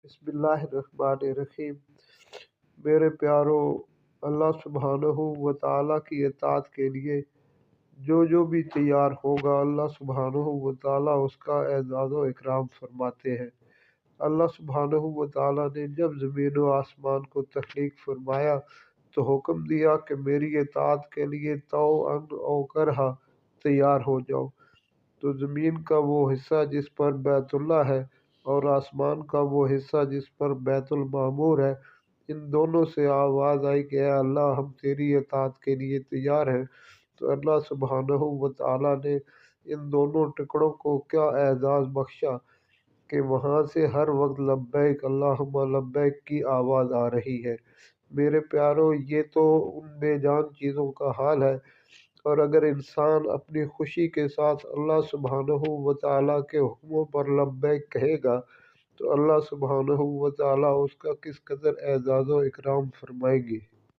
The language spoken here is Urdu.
بسم اللہ الرحمن الرحیم۔ میرے پیارو، اللہ سبحانہ و تعالیٰ کی اطاعت کے لیے جو بھی تیار ہوگا، اللہ سبحانہ و تعالیٰ اس کا اعزاز و اکرام فرماتے ہیں۔ اللہ سبحانہ و تعالیٰ نے جب زمین و آسمان کو تخلیق فرمایا تو حکم دیا کہ میری اطاعت کے لیے طوعاً و کرہا تیار ہو جاؤ۔ تو زمین کا وہ حصہ جس پر بیت اللہ ہے اور آسمان کا وہ حصہ جس پر بیت المعمور ہے، ان دونوں سے آواز آئی کہ اے اللہ، ہم تیری اطاعت کے لیے تیار ہیں۔ تو اللہ سبحانہ و تعالیٰ نے ان دونوں ٹکڑوں کو کیا اعزاز بخشا کہ وہاں سے ہر وقت لبیک اللہم لبیک کی آواز آ رہی ہے۔ میرے پیارو، یہ تو ان بے جان چیزوں کا حال ہے، اور اگر انسان اپنی خوشی کے ساتھ اللہ سبحانہ و تعالیٰ کے حکموں پر لبیک کہے گا تو اللہ سبحانہ و تعالیٰ اس کا کس قدر اعزاز و اکرام فرمائیں گے۔